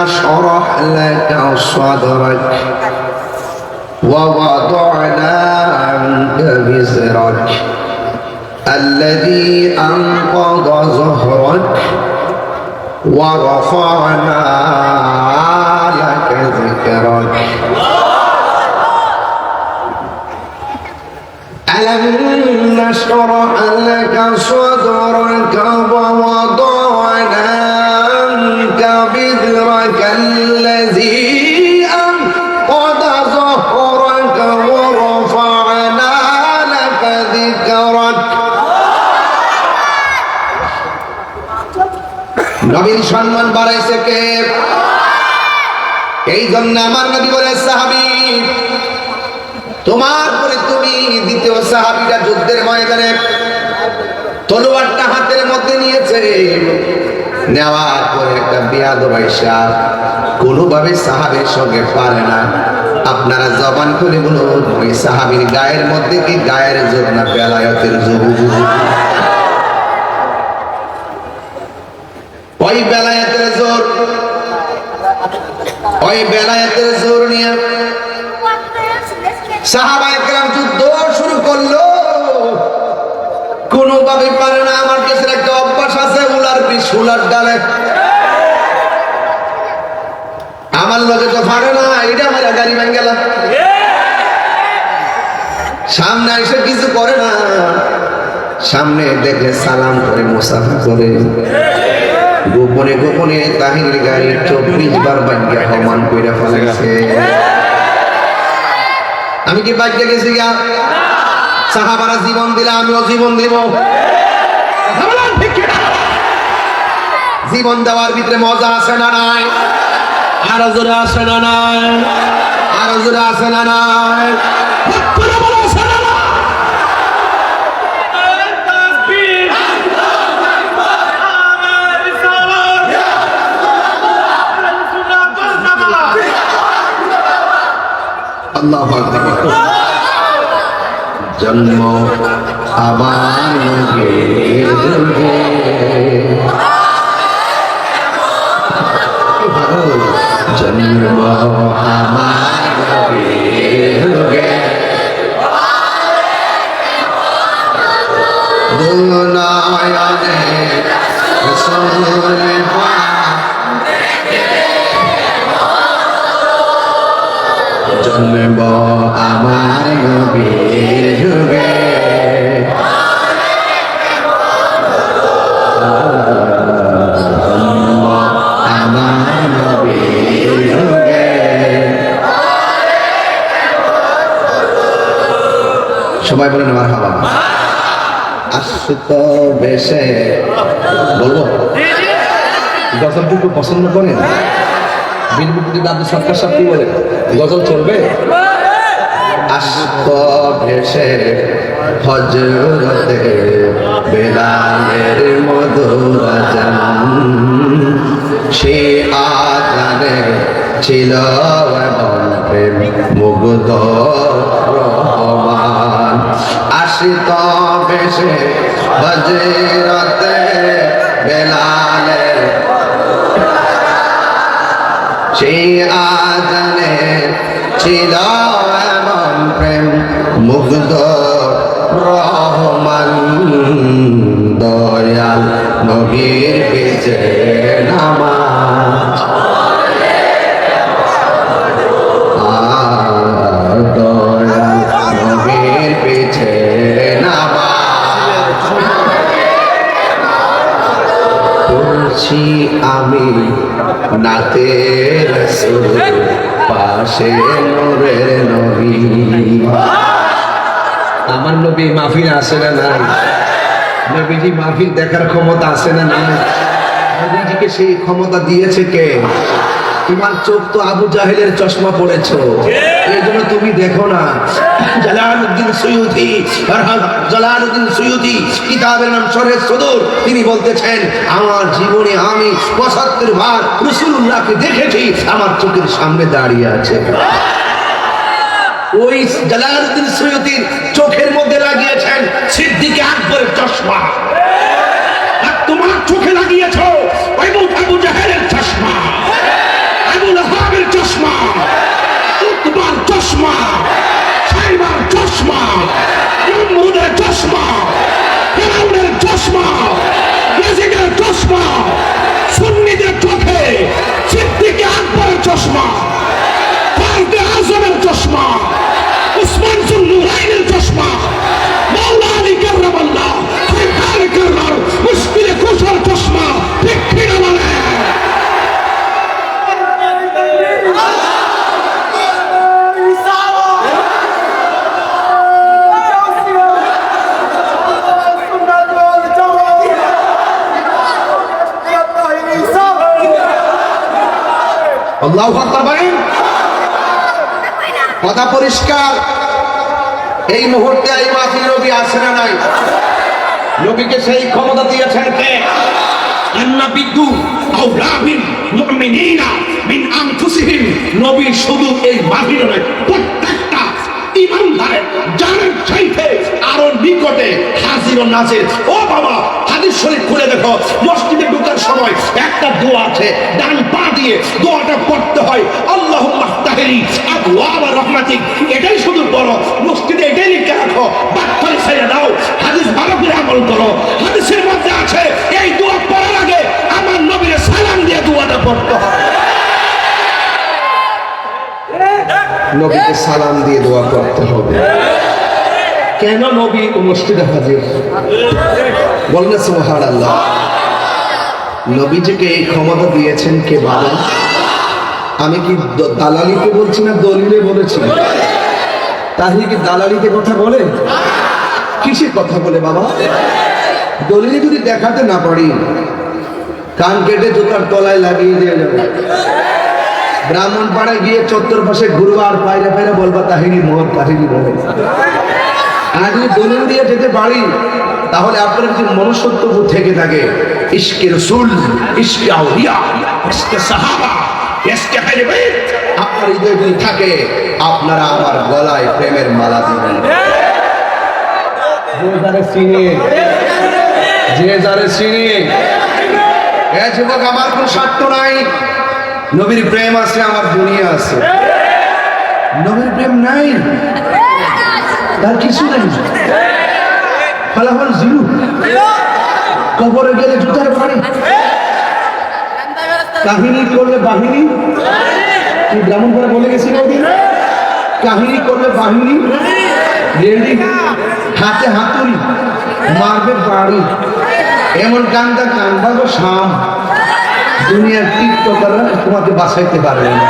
نشرح لك صدرك ووضعنا عنك وزرك الذي أنقض ظهرك ورفعنا لك ذكرك ألم نشرح لك صدرك ووضعنا عنك وزرك الذي أنقض ظهرك ورفعنا لك ذكرك নবীর সম্মান বাড়াইছে কে? এই জন্য আমার নবী বলে সাহাবী তোমার পরে তুমি দ্বিতীয় সাহাবীরা যুদ্ধের ময়দানে তলোয়ারটা হাতের মধ্যে নিয়েছে, নেওয়ার পরে একটা বেয়াদব আয়েশা কোনোভাবে সাহাবীর সঙ্গে পারে না। আপনারা জবান খুলে বলুন ওই সাহাবীর গায়ের মধ্যে কি গায়ের জোর না বেলায়েতের জোর? ওই বেলায়েতের জোর, ওই বেলায়েতের জোর নিয়ে সাহাবায়ে কেরাম যুদ্ধ শুরু করলো, কোনোভাবে পারে না। আমার কাছে একটা অভ্যাস আছে, উলার বিষ উলার ডালে আমার লোকে তো পারে না, এটা আমার গাড়ি ভেঙে গেল, সামনে এসে কিছু করে না, সামনে দেখলে সালাম করে মুসাফা করে, গোপনে গোপনে তাহিরের গাড়ি 24 বার ভাগ্যা হমান কইরা ফেলেছে। আমি কি ভাগ্যে গেছি গা? সাহাবারা জীবন দিলে আমিও জীবন দিব। জীবন দেওয়ার ভিতরে মজা আছে না নাই? আরো জোরে আছে না নাই? আরো জোরে আছে না নাই? আল্লাহু আকবার। জন্ম আমার নবীর যুগে, জন্ম আমার নবীর যুগে, দুনিয়াতে রাসূল জন্ম আমার নবীর যুগে, জন্ম আমার নবীর যুগে। সবাই বলেন মারহাবা। আশিক বেশে বলবো গজলটুকু পছন্দ করেন? বিলবুটি দাদু সরকার সাহেব কি বলে, গজল চলবে? আশিক ভেসে হযরতে বেলালের মধুর আযান, সে আযানে ছিল এমন প্রেম মুগ্ধ রহমান। আশিক ভেসে হযরতে বেলালের সেই আযানে ছিল এমন প্রেম মুগ্ধ রহমান। দয়াল নবীর পিছে নামাজ, দয়াল নবীর পিছে নামাজ পড়ছি আমি নাতে রাসূল পাশে নূরের নবী। আমার নবী মাহফিল আছে না নাই? নবীজি মাহফিল দেখার ক্ষমতা আছে না নাই? নবীজিকে সেই ক্ষমতা দিয়েছে কে? তোমার চোখ তো আবু জাহেলের চশমা পড়েছো, এই জন্য তুমি দেখো না। জালালউদ্দিন সুয়ুতি কিতাবের নাম শরহে সদর, তিনি বলতেছেন আমার জীবনে আমি ৭৫ বার রাসূলুল্লাহকে দেখেছি, আমার চোখের সামনে দাঁড়িয়ে আছে। ওই জালালউদ্দিন সুয়ুতির চোখের মধ্যে লাগিয়েছেন সিদ্দিক আকবরের চশমা, আর তোমার চোখে লাগিয়েছো ওই আবু জাহেলের চশমা। আবু লাহাবের চশমা, উতবার চশমা, সাইবার চশমা, নমরুদের চশমা, ফিরআউনের চশমা, ইয়াজিদের চশমা, সুন্নিদের চোখে সিদ্দিক আকবরের চশমা, ফারুক আজমের চশমা, উসমান যুন্নুরাইনের চশমা, মাওলা আলী কাররামাল্লাহ সরকার কাররার মুশকিলে কুশার চশমা। ঠিক কিনা বলেন? আল্লাহু আকবার বলেন। কথা পরিষ্কার। এই মুহূর্তে এই মাহফিল নবী আসে না নাই? নবীকে সেই ক্ষমতা দিয়েছেন কে? আন্নাবিয়্যু আওলা বিল মুমিনিনা মিন আনফুসিহিম। নবী শুধু এই মাহফিল নয়, প্রত্যেকটা ঈমানদারের জানের চাইতে আরো নিকটে হাজির ও নাজির। ও বাবা, হাদিস শরীফ খুলে দেখো, মসজিদে ঢোকার সময় একটা দোয়া আছে, ডান পা দিয়ে দোয়াটা পড়তে হয়, আল্লাহুম্মা ফতাহলি আবওয়াব রাহমাতিক। এটাই শুধু বড়, মসজিদে এটাই লিখে রাখো, বাক্যে ছেড়ে দাও। হাদিস ভালো করে আমল করো। হাদিসের মধ্যে আছে এই দোয়া পড়ার আগে আমার নবীর সালাম দিয়ে দোয়াটা পড়তে হবে। নবীকে সালাম দিয়ে দোয়া করতে হবে। কেন নবী মসজিদে হাজির? বলেন সুবহানাল্লাহ। নবীজিকে এই ক্ষমতা দিয়েছেন কে বলেন? আমি কি দালালিতে বলছি না দলিলে বলেছি? তাহলে কি দালালিতে কথা বলে? কিসের কথা বলে বাবা? দলিলে যদি দেখাতে না পারি, কান কেটে জুতার তলায় লাগিয়ে দিয়ে যাবে। ব্রাহ্মণ পাড়ায় গিয়ে চত্বর পাশে ঘুরবা আর পায়রা পায়রা বলবা তাহিনী মোহর কাহিনী বলে। আর যদি দলিল দিয়ে যেতে পারি, তাহলে আপনার যদি মনুষ্যত্ব থেকে থাকে, ইশকে রাসূল, ইশকে আউলিয়া, ইশকে সাহাবা, ইশকে আহলে বাইত আপনার হৃদয়ে যদি থাকে, আপনারা আমার গলায় প্রেমের মালা দিবেন। যে যারে চিনে, যে যারে চিনে। এ যুবক, আমার কোনো স্বার্থ নাই, নবীর প্রেম আছে, আমার দুনিয়া আছে। নবীর প্রেম নাই, তার কিছু নেই, ফলাফল জিরো। কবরে গেলে জুতার বাড়ি, কাহিনী করলে বাহিনী। ব্রাহ্মণ করে বলে গেছি ওদিন, কাহিনী করলে বাহিনী, রেডি হাতে হাতুড়ি মারবে বাড়ি। এমন কান্দা কান্দা গো শাম, দুনিয়ার টিকটকাররা তোমাকে বাঁচাইতে পারবে না।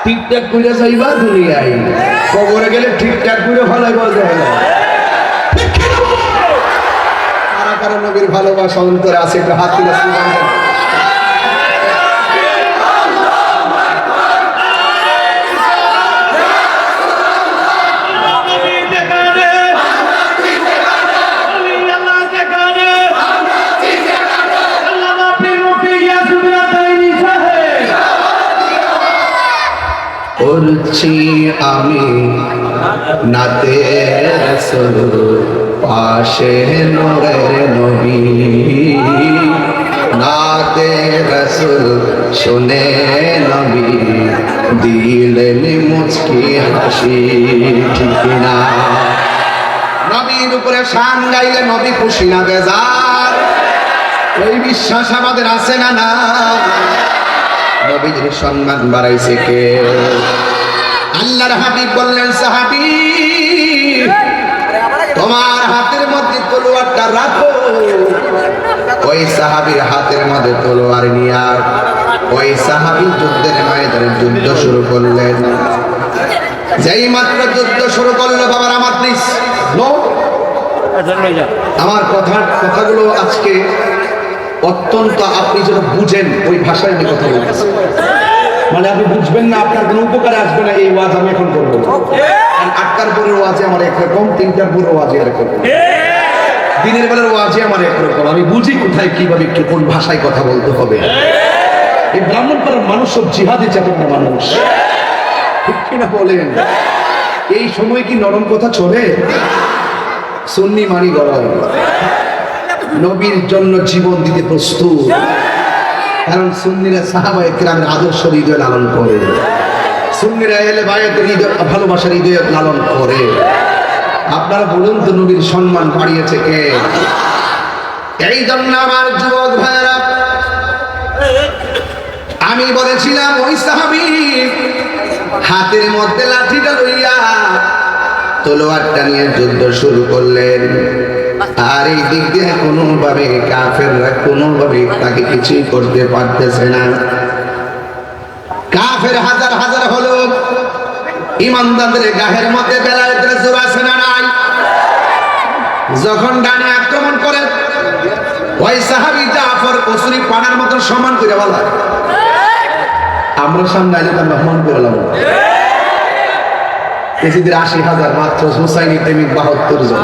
ঠিকঠাক করে যাইবা দুনিয়ায়, কবরে গেলে ঠিকঠাক করে ভালোই বলতে হবে। কারা কারা নবীর ভালোবাসা অন্তরে আছে একটু হাত তুলে করছি আমি নাতে রাসূল, পাশে নূরের নবী। নাতে রাসূল শুনে নবী, দিলেন মুচকি হাসি। ঠিক না? নবীর উপরে শান গাইলে নবী খুশি না বেজার? ওই বিশ্বাস আমাদের আছে না? না, নবীর সম্মান বাড়াইছে কে? আল্লাহর হাবিব বললেন, সাহাবী তোমার হাতের মধ্যে তলোয়ারটা রাখো। ওই সাহাবীর হাতের মধ্যে তলোয়ার নিয়ে ওই সাহাবী যুদ্ধের ময়দানে যুদ্ধ শুরু করলেন। যেই মাত্র যুদ্ধ শুরু করলো, বাবার আমার প্লিজ আমার কথাগুলো আজকে অত্যন্ত আপনি যেন বুঝেন ওই ভাষায় আমি কথা বলতেছি। মানে আপনি বুঝবেন না, আপনার কোনো উপকারে আসবে না এই ওয়াজ আমি এখন করবো। 8টার পরের ওয়াজে আমার একরকম, 3টার পরের ওয়াজে একরকম, দিনের বেলার ওয়াজে আমার একরকম। আমি বুঝি কোথায় কিভাবে কোন ভাষায় কথা বলতে হবে। এই ব্রাহ্মণপাড়ার মানুষ সব জিহাদি চেতনার মানুষ, ঠিক কিনা বলেন? এই সময় কি নরম কথা চলে? সুন্নি মানি গরম, নবীর জন্য জীবন দিতে প্রস্তুত। কারণ সুন্নিরা সাহাবায়ে কেরামের আদর্শ হৃদয়ে লালন করে, সুন্নিরা এলে বায়াতের হৃদয় ভালোবাসার হৃদয়ে লালন করে। আপনারা বলুন তো নবীর সম্মান বাড়িয়েছে কে? এই জন্য আমার যুবক ভাইয়েরা, আমি বলেছিলাম ওই সাহাবী হাতের মধ্যে লাঠিটা লইয়া তলোয়ারটা নিয়ে যুদ্ধ শুরু করলেন, আর এই দিক দিয়ে কোনোভাবে কাফেররা কোনোভাবে তাকে কিছুই করতে পারতেছে না। কাফের হাজার হাজার হলো, ইমানদারদের গায়ের মধ্যে বেলায়েতের জোর আছে না নাই? যখন ডানে আক্রমণ করে ওই সাহাবী জাফর কসুরি পানার মতো সমান করে বলা, আমরা সামনে আইলে তো আমরা মন করলাম এসিদের ৮০,০০০ মাত্র, হুসাইনি প্রেমিক ৭২ জন।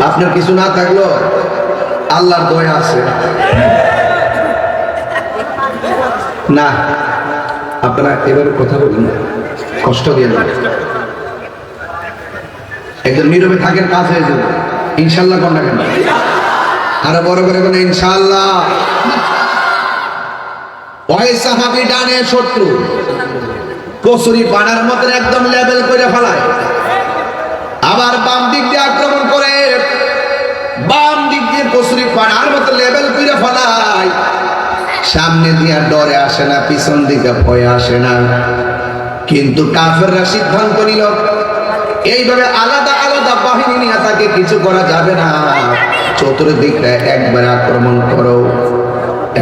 আপনার কিছু না থাকলো আল্লাহর দয়া আছে না। আপনারা এবারে কথা বলুন, কষ্ট দিয়ে না, একজন নীরবে থাকেন, কাজ হয়ে যাবে ইনশাল্লাহ। কোনটা কেন আরো বড় করে কোন ইনশাল্লাহ। ওই সাহাবী ডানে শত্রু কসুরি পানার মতো একদম লেভেল করে ফেলায়, আবার বাম দিক দিয়ে আক্রমণ করে বাম দিক দিয়ে কসুরি পানার মতো লেভেল করে ফেলায়। সামনে দিয়ে ডরে আসে না, পিছন দিকে ভয়ে আসে না। কিন্তু কাফেররা সিদ্ধান্ত নিল এইভাবে আলাদা আলাদা বাহিনী নিয়ে তাকে কিছু করা যাবে না, চতুর্দিকটা একবার আক্রমণ করো।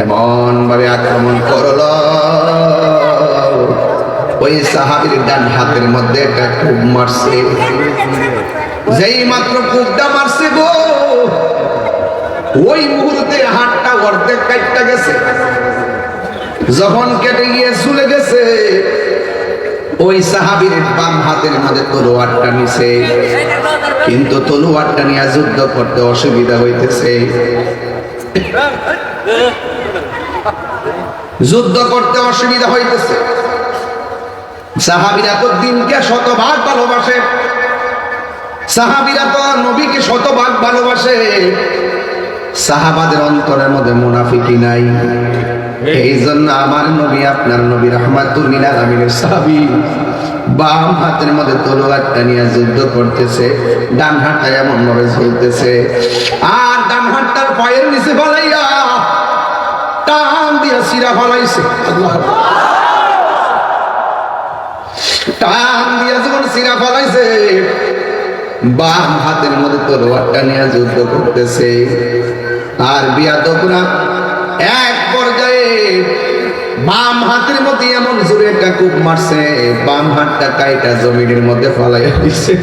এমন ভাবে আক্রমণ করল ওই সাহাবীর ডান হাতের মধ্যে একটা কূপ মারছে, যেই মাত্র কূপটা মারছে গো, ওই মুহূর্তে হাতটা অর্ধেক কাটতে গেছে। যখন কেটে গিয়ে ঝুলে গেছে, ওই সাহাবীর বাম হাতের মধ্যে তলোয়ারটা নিছে, কিন্তু তলোয়ারটা নিয়ে যুদ্ধ করতে অসুবিধা হইতেছে। যুদ্ধ করতে অসুবিধা হইতেছে। সাহাবীরা তো দিনকে শতভাগ ভালোবাসে, সাহাবীরা তো নবীকে শতভাগ ভালোবাসে। সাহাবাদের অন্তরের মধ্যে মুনাফিকি নাই। এই জন্য আমার নবী, আপনার নবী রাহমাতুল লিল আলামিনের সাহাবী বাম হাতের মধ্যে তলোয়ারটা নিয়ে যুদ্ধ করতেছে, ডান হাতটা এমন ভাবে ঝুলতেছে, আর ডান হাতটার পায়ের নিচে ফলাইয়া টান দিয়া সিরা ফলাইছে। আল্লাহ, টান দিয়া যখন সিরা ফলাইছে, বাম হাতের মধ্যে তলোয়ারটা নিয়ে যুদ্ধ করতেছে। আর বিয়াদবরা এক পর্যায়ে বাম হাতের মধ্যে এমন জোরে একটা কূপ মারছে, বাম হাতটা কাইটা জমিনের মধ্যে ফালাইয়া দিছে।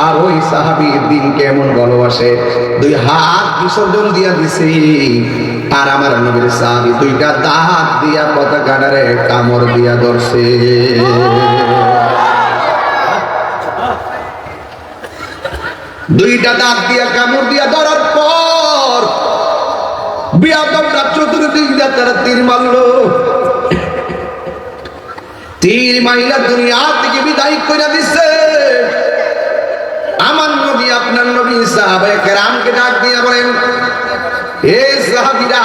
আর ওই সাহাবী দিন কেমন ভালোবাসে, দুই হাত বিসর্জন দিয়া দিছে। আর আমার নবীর সাহাবী দুইটা দাঁত দিয়া পতাকাটারে কামড় দিয়া ধরছে। দুইটা দাঁত দিয়া কামড় দিয়া ধরার পর বিয়াদবরা চতুর্দিক দিয়ে তারা তীর মারলো। তীর মাইলা দুনিয়া থেকে বিদায় করে দিচ্ছে। আমার নবী, আপনার নবী সাহাবায়ে কেরামকে ডাক দিয়া বলেন, হে সাহাবীরা,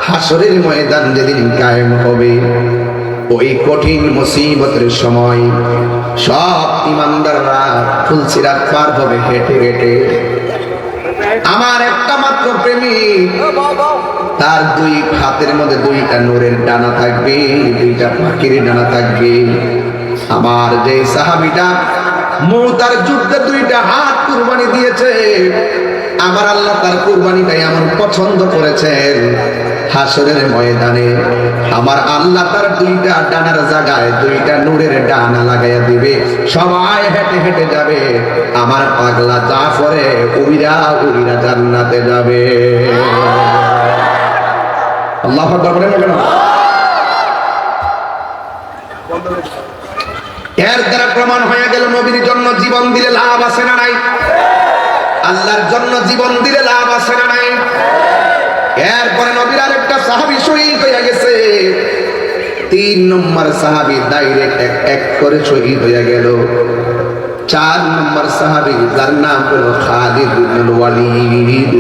হাসরের ময়দান যেদিন কায়েম হবে, ওই কঠিন মুসিবতের সময় সব ইমানদাররা ফুলসিরাত পার হবে হেঁটে হেঁটে। আমার একটা মাত্র প্রেমিক, তার দুই হাতের মধ্যে দুইটা নূরের ডানা থাকবে, দুইটা পাখির ডানা থাকবে। আমার যে সাহাবীটা মুতার যুদ্ধে দুইটা হাত কুরবানি দিয়েছে, আমার আল্লাহ তার কুরবানিটাই এমন পছন্দ করেছেন, হাসরের ময়দানে আমার আল্লাহ তার দুইটা ডানার জায়গায় দুইটা নূরের ডানা লাগাইয়া দিবে। সবাই হেঁটে হেঁটে যাবে, আমার পাগলা জাফরে উইরা উইরা জান্নাতে যাবে। আল্লাহু আকবার বলেন না কেন? এর দ্বারা প্রমাণ হয়ে গেল নবীর জন্য জীবন দিলে লাভ আছে না নাই? আল্লাহর জন্য জীবন দিলে লাভ আছে না নাই? এরপরে নবীর আরেকটা সাহাবী শহীদ হয়ে গেছে। 3 নম্বর সাহাবী ডাইরেক্ট এক করে শহীদ হয়ে গেল। 4 নম্বর সাহাবী, যার নাম হলো খালিদ ইবনে ওয়ালিদ।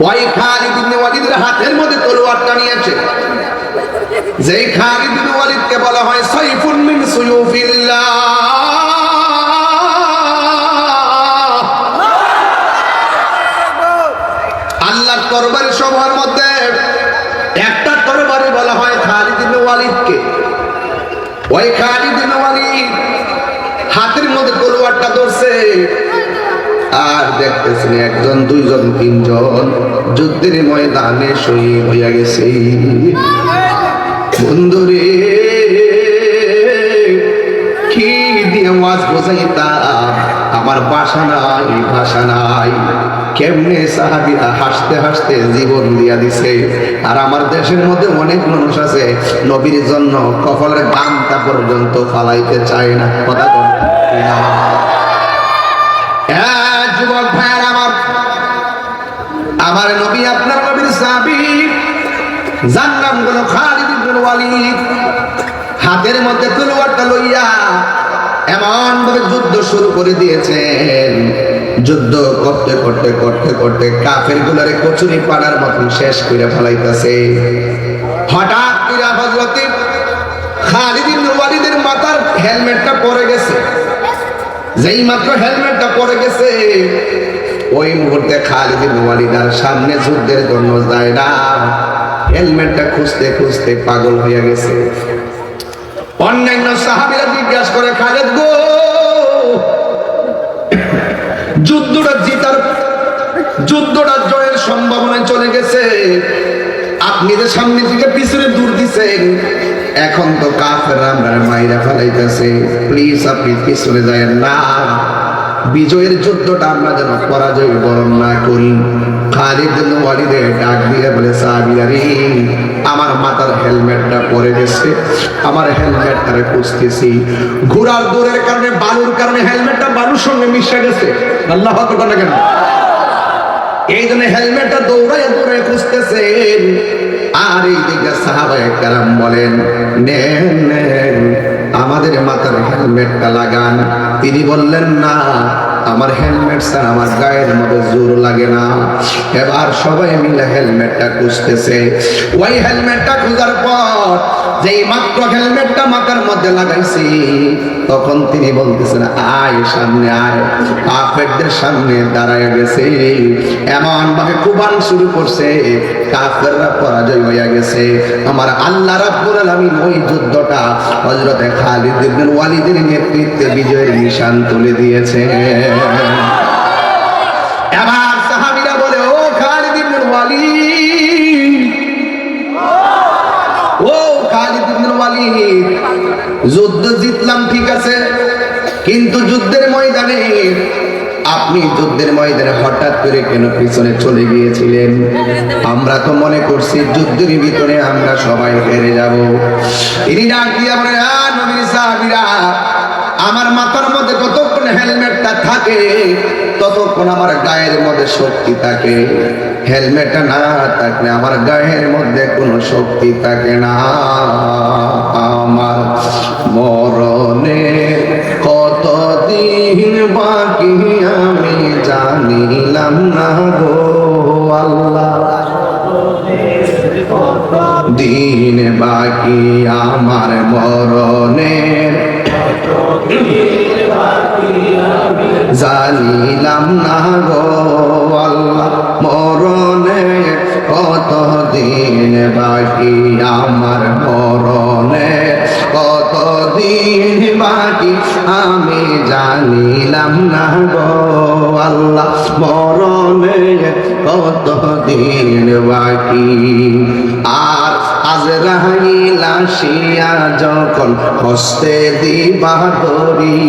ওই খালিদ ইবনে ওয়ালিদের হাতের মধ্যে তলোয়ারটা নিয়েছে। যেই খালিদ ইবনে ওয়ালিদকে বলা হয় সাইফুন মিন সুয়ুফিল্লাহ, আল্লাহর তরবারি সমূহের মধ্যে একটা তরবারি বলা হয় খালিদ ইবনে ওয়ালিদকে। ওই খালিদ ইবনে ওয়ালিদ হাতের মধ্যে তলোয়ারটা ধরছে, আর দেখতেছেন একজন, দুইজন, তিনজন যুদ্ধের ময়দানে শহীদ হইয়া গেছে। বন্ধুরে, কি দিয়ে ওয়াজ বোঝাইতাম, আমার ভাষা নাই, ভাষা নাই। কেমনে সাহাবীরা হাসতে হাসতে জীবন দিয়া দিছে। আর আমার দেশের মধ্যে অনেক মানুষ আছে নবীর জন্য কপালের গামটা পর্যন্ত ফালাইতে চায় না। কথা বল না যুবক ভাইয়ের, আমার নবী আপনার নবীর সাহাবী, যার নাম হলো খালিদ ইবনে ওয়ালিদ, হাতের মধ্যে তলোয়ারটা লইয়া এমন ভাবে যুদ্ধ শুরু করে দিয়েছেন। যুদ্ধ করতে করতে করতে করতে কাফের গুলারে কচুরি পাড়ার মতন শেষ করে ফেলাইতেছে। হঠাৎ করে হযরত খালিদ ইবনে ওয়ালিদের মাথার হেলমেটটা পড়ে গেছে। যেই মাত্র হেলমেটটা পড়ে গেছে, ওই মুহূর্তে খালিদ ইবনে ওয়ালিদ আর সামনে যুদ্ধের জন্য যায় না। হেলমেটটা খুঁজতে খুঁজতে পাগল হয়ে গেছে। অন্যান্য সাহাবীরা জিজ্ঞাসা করে, খালিদ গো, যুদ্ধটা জয়ের সম্ভাবনায় চলে গেছে, আপনি যে সামনে থেকে পিছনে দূর দিছেন, এখন তো কাফেররা আমরা মাইরা ফেলাইতেছে, প্লিজ আপনি পিছনে যায়েন না, বিজয়ের যুদ্ধটা আমরা যেন পরাজয় বরণ না করি। খালিদ ইবনে ওয়ালিদ ডাক দিয়ে বলে, সাহাবীরা রে, আমার মাথার হেলমেটটা পড়ে গেছে, আমার হেলমেটটারে খুঁজতেছি। ঘোড়ার দৌড়ের কারণে, বালুর কারণে হেলমেটটা বালুর সঙ্গে মিশে গেছে। আল্লাহু আকবার না কেন? এই জন্য হেলমেটটা দৌড়ায় দৌড়ায় খুঁজতেছেন। আর এই দিকে সাহাবায়ে কেরাম বলেন, নেন নেন, আমাদের মাথার হেলমেটটা লাগান। তিনি বললেন, না, আমার হেলমেট স্যার, আমার গায়ের মধ্যে জোর লাগে না। এবার সবাই মিলে হেলমেটটা খুঁজতেছে। ওই হেলমেটটা খোঁজার পর যেই মাত্র হেলমেটটা মাথার মধ্যে লাগাইছি, তখন তিনি বলতেছেন, আয় সামনে আয়। কাফেরদের সামনে দাঁড়ায় গেছে, এমন ভাবে কুবান শুরু করছে, কাফেররা পরাজয় হয়ে গেছে। আমার আল্লাহ রাব্বুল আলামিন ওই যুদ্ধটা হযরত খালিদ ইবনে ওয়ালিদের নেতৃত্বে বিজয়ের নিশান তুলে দিয়েছে। এবার সাহাবীরা বলে, ও খালিদ ইবনে ওয়ালিদ, ও খালিদ ইবনে ওয়ালিদ, যুদ্ধ জিতলাম ঠিক আছে, কিন্তু যুদ্ধের ময়দানে আপনি হঠাৎ করে কেন পিছনে চলে গিয়েছিলেন? আমরা তো মনে করছি যুদ্ধের ভিতরে আমরা সবাই হেরে যাব। তিনি ডাক দিয়া বলে, নবীর সাহাবীরা, আমার মাথার মধ্যে যতক্ষণ হেলমেটটা থাকে ততক্ষণ আমার গায়ের মধ্যে শক্তি থাকে, হেলমেটটা না থাকলে আমার গায়ের মধ্যে কোনো শক্তি থাকে না। আমার মরণের কতদিন বাকি আমি জানিলাম না গো আল্লাহ, দিন বাকি আমার মরণের জানিলাম না গো আল্লাহ, মরণের কত দিন বাকি আমার মরণের কত দিন বাকি আমি জানিলাম না গো আল্লাহ, মরণের কত দিন বাকি। আর আজরাইল আসিয়া যখন হস্তে দিবা ধরি,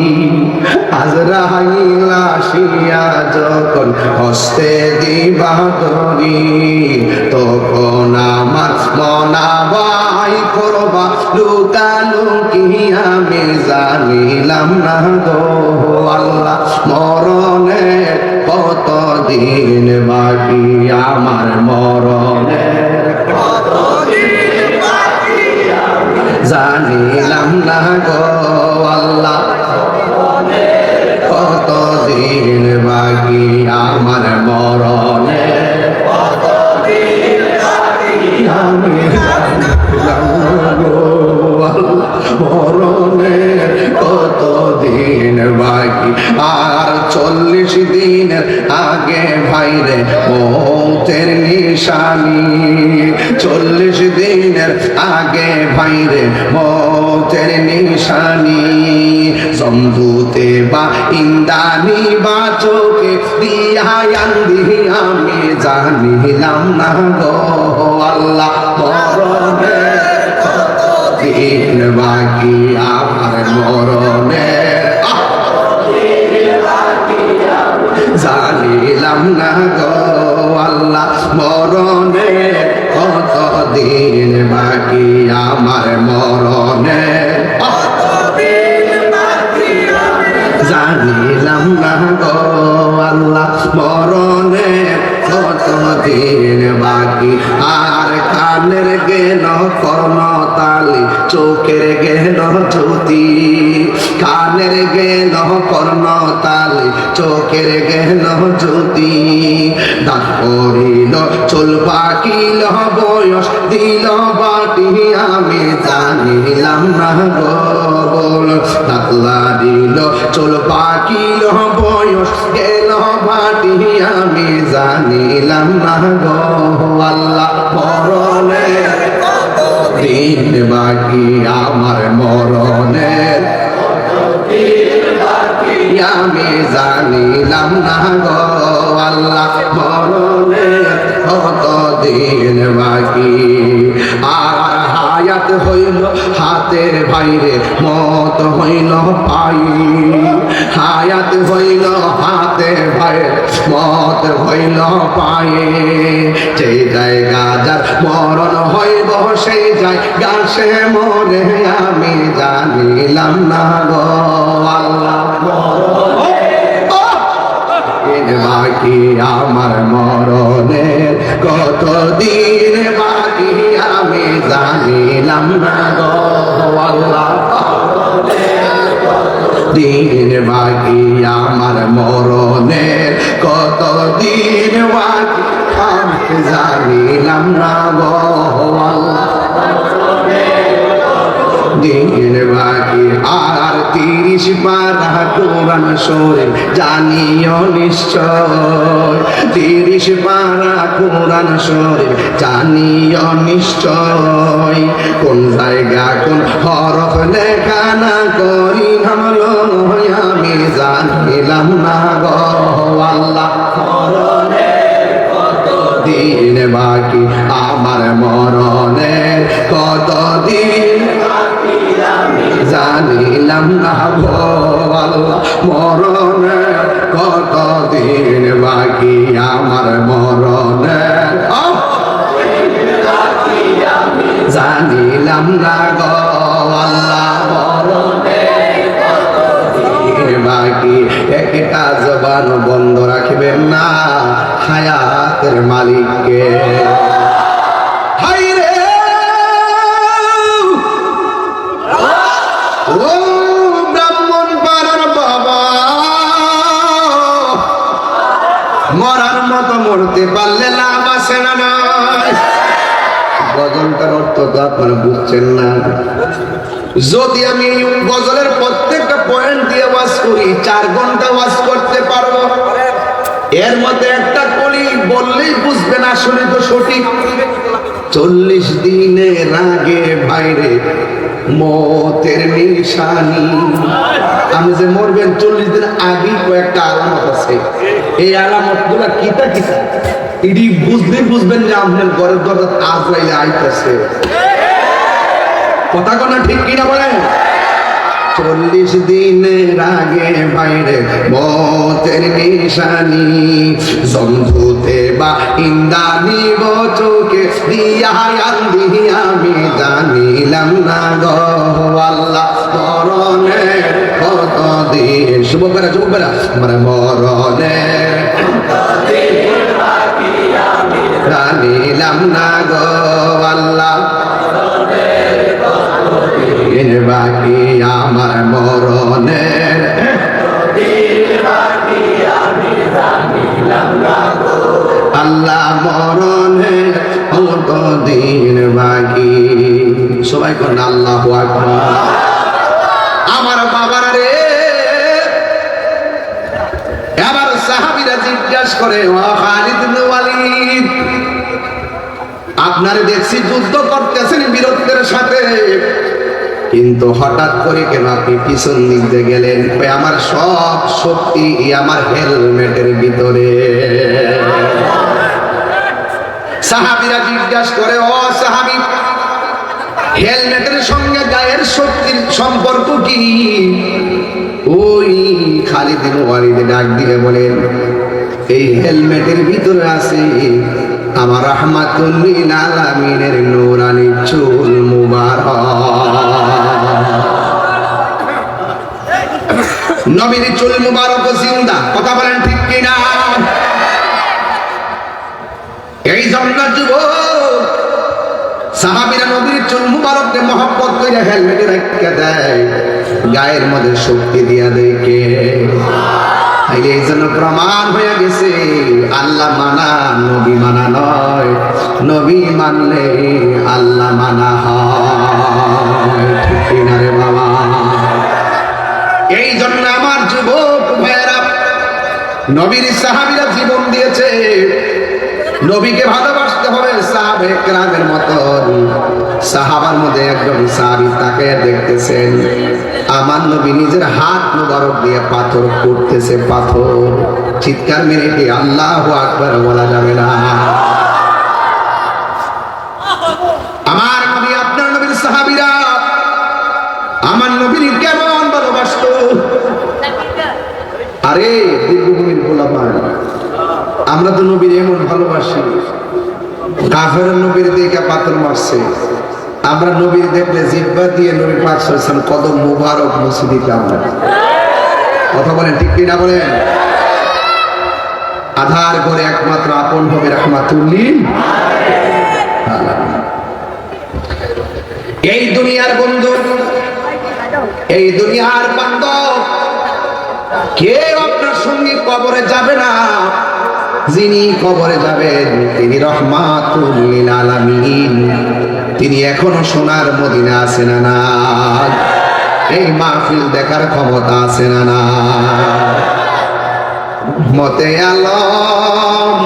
আজরাইল আসিয়া যখন হস্তে দিবা ধরি, তখন আমার মনাবাই করবা লুকালুকি আমি জানিলাম না গো আল্লাহ, মরণের কত দিন বাকি আমার মরণের কত দিন বাকি জানিলাম না গো আল্লাহ, কত দিন বাকি আমার মরণের কত আমি মরণের কতদিন বাকি আর 40 দিনের আগে ভাইরে মৌতের নিশানি 40 দিনের আগে ভাইরে মৌতের নিশানি জম্বুতে বা ইন্দানি বা চোখে দিয়া আন্দি আমি জানিলাম না গো আল্লাহ মরণের দিন বাকি আমার মরণের জানিলাম না গো আল্লাহ মরণের কত দিন বাকি আমার মরণের জানিলাম না গো আল্লাহ মরণের কত দিন বাকি আর কানের গেল কর্ণতালি চোখের গেল জ্যোতি কানের গেল কর্ণতালি চোখের গেল জ্যোতি দাঁত পড়িল চুল পাকিল বয়স দিল বাটি আমি জানিলাম না গো দাঁত দিল চুল পাকিল বয়স গেল বাটি আমি জানিলাম না গো আল্লাহ মরণের দিন বাকি আমার মরণের আমি জানিলাম না গো আল্লাহ মরণের কত দিন বাকি আর হায়াত হইল হাতের বাইরে মত হইল পাই হায়াত হইল হাতের বাইরে মত হইল পায়ে যে জায়গা যার মরণ হইব সেই জায়গা সে মরে আমি জানিলাম না গো আল্লাহ বাকি আমার মরণের কত দিন বাকি আমি জানিলাম না গো আল্লাহ দিন বাকি আমার মরণের কত দিন বাকি আমি জানিলাম না গো আল্লাহ দিন বাকি আর 30 পারা কোরআন শরীফ জানিও নিশ্চয় 30 পারা কোরআন শরীফ জানিও নিশ্চয় কোন জায়গা কোন হরফ লেখা না করি হামলো আমি জানিলাম না গো আল্লাহ দিন বাকি আমার মরণের কত দিন জানিলাম না গো আল্লাহ মরণের কত দিন বাকি আমার মরণের জানিলাম না গো আল্লাহ মরণের কত দিন বাকি একটা জবান বন্ধ রাখবেন না হায়াতের মালিককে ও ব্রাহ্মণ পাড়ার বাবা মরার মতো মরতে পারলে লাভ আছে না নয় গজলটার অর্থ তো আপনারা বুঝছেন না যদি আমি গজলের প্রত্যেকটা পয়েন্ট দিয়ে ওয়াজ করি 4 ঘন্টা ওয়াজ করতে পারবো এর মধ্যে একটা কলি বললেই বুঝবেন আসলে তো সঠিক 40 দিনের আগে বাইরে মতের নিশানি আমি যে মরবেন 40 দিন আগে কয়েকটা আলামত আছে এই আলামত গুলা কিতা কিতা এটি বুঝবেন যে আপনার ঘরের দরজা আজরাইল আইতাছে কথা কোনা ঠিক কিনা বলেন 40 দিনের আগে বাইরে মতের নিশানি জম্বুতে বা ইন্দানি চোখে দিয়া আন্দি আমি জানিলাম না গো আল্লাহ মরণের কত দিন শুভবেলা আমার মরণের জানিলাম না গো আল্লাহ বাকি আমার মরণের আল্লাহ মরণের কত দিন বাকি। সবাই কোন আল্লাহু আকবার। আমার বাবারা রে, এবার সাহাবীরা জিজ্ঞাসা করে, ও খালিদ ইবনে ওয়ালিদ, আপনারে দেখছি যুদ্ধ করতেছেন বীরত্বের সাথে, কিন্তু হঠাৎ করে কেন আপনি পিছন দিক দিয়ে গেলেন? আমার সব শক্তি আমার হেলমেটের ভিতরে। সাহাবীরা জিজ্ঞাসা করে, ও সাহাবী, হেলমেটের সঙ্গে গায়ের শক্তির সম্পর্ক কি? ওই খালিদ ইবনে ওয়ালিদ ডাক দিয়ে বলেন, এই হেলমেটের ভিতরে আছে আমার রাহমাতুল লিল আলামিনের নূরানি চুল মুবারক। নবীর চুল মুবারক জিন্দা, কথা বলেন ঠিক কিনা? এই জন্য যুবক সাহাবীরা নবীর চুল মুবারককে মহব্বত করে হেলমেটে রেখে দেয়, গায়ের মধ্যে শক্তি দিয়া দেয় কে? এই জন্য প্রমাণ হয়ে গেছে আল্লাহ মানা নবী মানা নয়, নবী মানলে আল্লাহ মানা হয়। ঠিক কিনা রে বাবা? এই জন্য আমার যুবক ভাইয়েরা, নবীর সাহাবীরা জীবন দিয়েছে, নবীকে ভালোবাসতে হবে সাহাবে কেরামের মতন। সাহাবার মধ্যে একজন সাহাবী তাকে দেখতেছেন, আমার নবী নিজের হাত মুবারক দিয়ে পাথর করতেছে, পাথর। চিৎকার মেরে কি আল্লাহু আকবার বলা যাবে না? আমার নবী, আপনার নবীর সাহাবীরা আমার নবীর কেমন ভালোবাসতো! আরে দীর্ঘভূমির গোলাপান, আমরা তো নবীর এমন ভালোবাসি, কাফের নবীর দিকে পাথর মারছে, আমরা নবীর দেখলে জিহ্বা দিয়ে নবী পাক সাল্লাল্লাহু আলাইহি ওয়াসাল্লাম কদম মুবারক মুছে দিতাম। কথা বলেন ঠিক কিনা বলেন? আধার করে একমাত্র আপন হবে রাহমাতুল লিল আলামিন। এই দুনিয়ার বন্ধু, এই দুনিয়ার বান্ধব কেউ আপনার সঙ্গে কবরে যাবে না। যিনি কবরে যাবেন তিনি রাহমাতুল লিল আলামিন। তিনি এখনো সোনার মদিনা আছেন না? এই মাহফিল দেখার ক্ষমতা আছে না? মতে আলম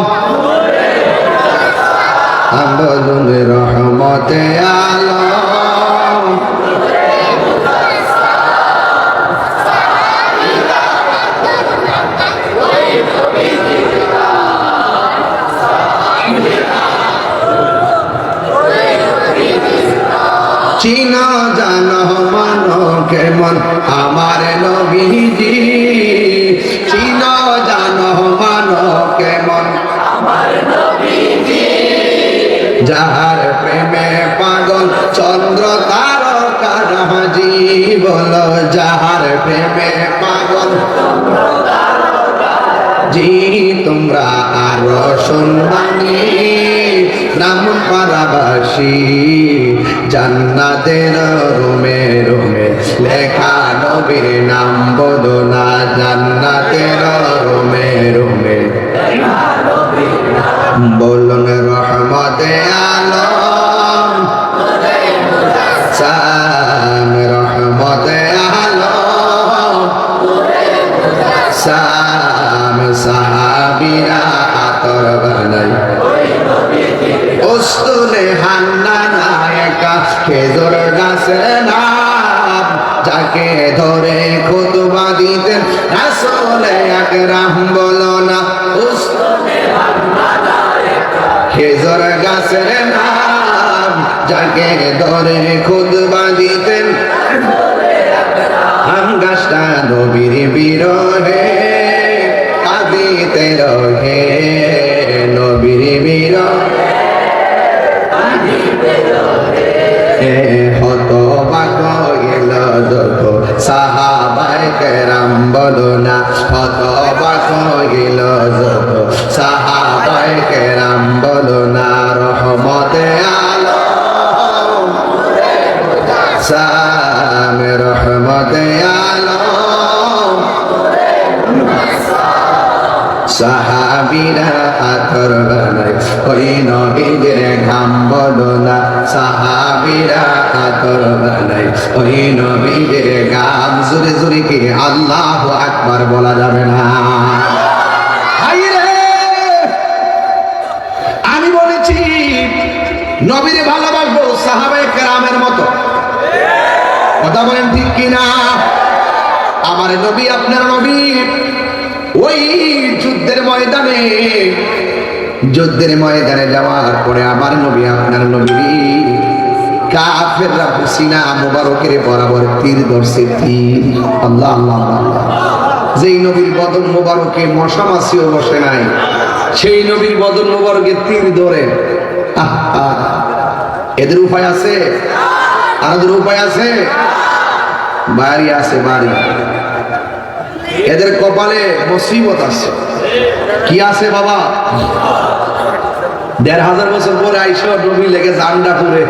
বলুন রহমতে আলম, চিনো জানো মানো কেমন আমার নবীজি, চিনো জানো মানো কেমন আমার নবীজি, যাহার প্রেমে পাগল চন্দ্র তারকারাজি। বলো যাহার প্রেমে পাগল জি, তোমরা আরো শুনবানি নাম পারাবাসী, জান্নাতের রুমে রুমে লেখা নবীর নাম বলো না, জান্নাতের রুমে রুমে বলুন রহমতে আলম সাম, রহমতে আলম সাম। সাহাবীরা আতর বানাই উস্তুনে হান্নানা একা খেজুর গাছের নাম, যাকে ধরে খুতবা দিতেন রাসূল আকরাম। বলো না উস্তুনে হান্নানা একা খেজুর গাছের নাম, যাকে ধরে খুতবা দিতেন আম গাছটা নবীর বিরহে কাঁদিতে রহে, নবীর বিরহে হতবাক হইল যত সাহাবায়ে কেরাম। বলো না হতবাক হইল যত সাহাবায়ে কেরাম। বলো না রহমতে আলম সাম, রহমতে আলম সাহাব সাহাবীরা আতর বানায় ওই নবীদের ঘাম বলো না সাহাবীরা আতর বানায় ওই নবীদের ঘাম জোরে জোরে কি আল্লাহু আকবার বলা যাবে না আমি বলেছি নবীরে ভালোবাসবো সাহাবায়ে কেরামের মতো কথা বলেন ঠিক কিনা আমার নবী আপনার নবী ওই যুদ্ধের ময়দানে যাওয়ার পরে আমার নবী আপনার নবী কাফেররা সিনা মুবারকের বরাবর তীর ধরছে তীর আল্লাহ আল্লাহ যেই নবীর বদন মুবারকে মশা মাছিও বসে নাই সেই নবীর বদন মুবারকে তীর ধরে এদের উপায় আছে আমাদের উপায় আছে বাড়ি আছে বাড়ি এদের কপালে মুসিবত আছে কি আছে বাবা ১৫০০ বছর পরে আইসো নবী লেগে জান্ডা পুরে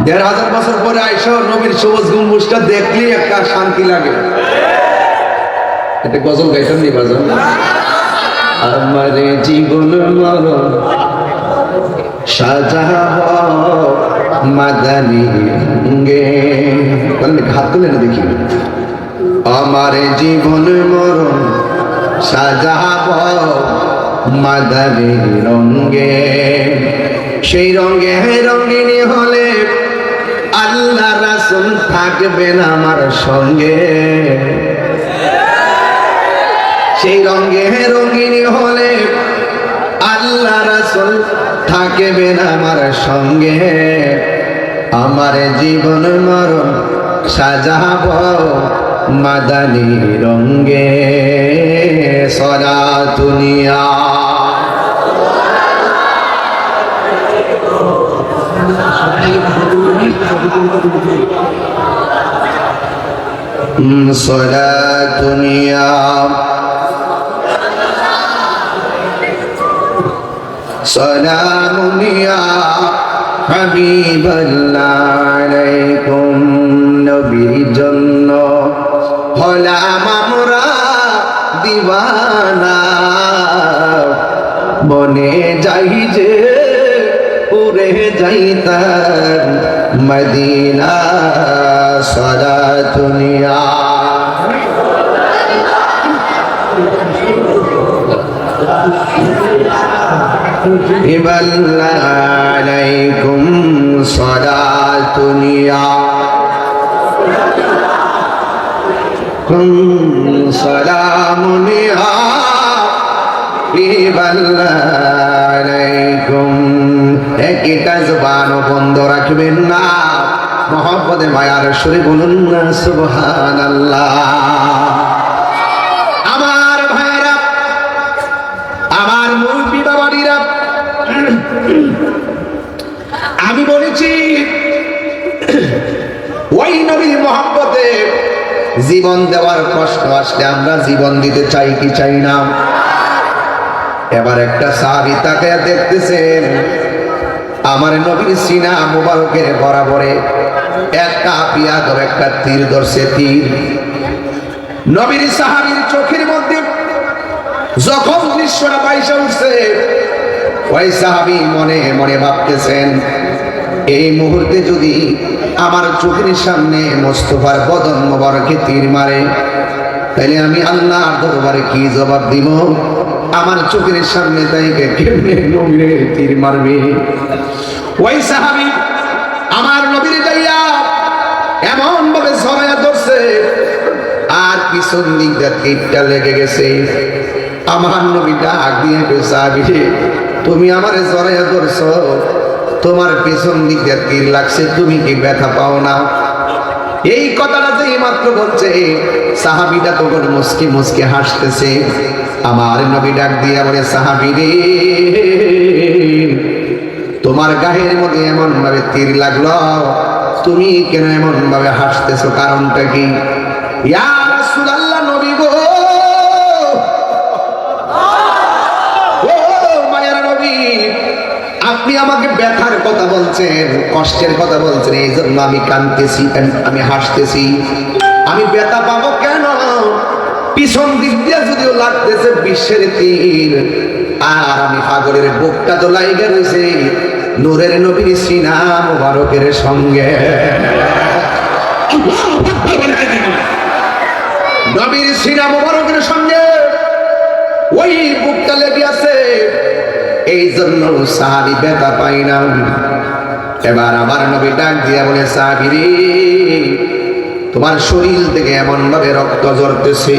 ১৫০০ বছর পরে আইসো নবীর সবুজ গম্বুজটা দেখলেই একটা শান্তি লাগে এটা গজল গাইতাম নি বাজান আমার জীবন মরণ সাজাবো মাদানী রঙে হাত তুলে না দেখি আমার জীবন মরণ সাজাবো মাদানী রঙে সেই রঙে রঙিনী হলে আল্লাহ রাসূল থাকবেন আমার সঙ্গে সেই রঙে রঙিনী হলে আল্লাহ রাসূল থাকবেন আমার সঙ্গে আমার জীবন মরণ সাজাবো মাদানী রঙে সলাতুনিয়া সলাতুনিয়া সালামুন ইয়া হাবিবাল্লাহ আলাইকুম নবীর জন্য হলাম আমরা দিওয়ানা বনে যাই যে উড়ে যাইতাম মদিনা সালাতুন ইয়া আলাইকুম সালাতুন ইয়া সালামুন ইয়া আলাইকুম একটা জবান বন্ধ রাখবেন না মহব্বতে মায়ার সুরে বলুন না সুবহানাল্লাহ আমার ভাইরা আমার মুরব্বি বাবারা আমি বলেছি ওই নবীর মহব্বতে জীবন দেওয়ার কষ্ট আসলে আমরা জীবন দিতে চাই কি চাই না এবার একটা সাহাবী তাকে দেখতেছেন আমার নবীর সিনা মুবারকের বরাবরে একটা পিয়াদর একটা তীর ধরছে তীর নবীর সাহাবীর চোখের মধ্যে যখন দৃশ্যটা পাইসা উঠছে ওই সাহাবী মনে মনে ভাবতেছেন এই মুহূর্তে যদি আমার চোখের সামনে মোস্তফার বদন মোবারকে তীর মারে তাহলে আমি আল্লাহর দরবারে কি জবাব দিব আমার চোখের সামনে তাইকে কেমনে নবীরে তীর মারবে ওই সাহাবী আমার নবীর যাইয়া এমন ভাবে ছড়াইয়া ধরছে আর পিছন দিক দিয়ে তীরটা লেগে গেছে আমার নবী ডাক দিয়ে সাহাবী তুমি আমারে ছড়াইয়া ধরছো তোমার পিছন দিক দিয়ে তীর লাগছে তুমি কি ব্যথা পাও না এই কথাটা যে মাত্র বলছে সাহাবীটা তখন মুস্কি মুস্কি হাসতেছে আমার নবী ডাক দিয়ে বলে সাহাবী রে তোমার গায়ের মধ্যে এমন ভাবে তীর লাগলো তুমি কেন এমন ভাবে হাসতেছো কারণটা কি ইয়া রাসূলুল্লাহ নবী গো ও মায়ের নবী আপনি আমাকে ব্যথার কথা বলছেন কষ্টের কথা বলছেন এই জন্য আমি কাঁদতেছি আমি হাসতেছি আমি ব্যথা পাবো কেন পিছন দিক দিয়ে যদিও লাগতেছে বিশ্বের তীর, আর আমি পাগলের বুকটা তো লাইগা রয়েছে নূরের নবীর সিনা মুবারকের সঙ্গে। নবীর সিনা মুবারকের সঙ্গে ওই বুকটা লেগে আছে, এই জন্য সাহাবী ব্যথা পাই না। এবার আমার নবী ডাক দিয়া বলে, সাহাবী রে, তোমার শরীর থেকে এমন ভাবে রক্ত ঝরতেছে,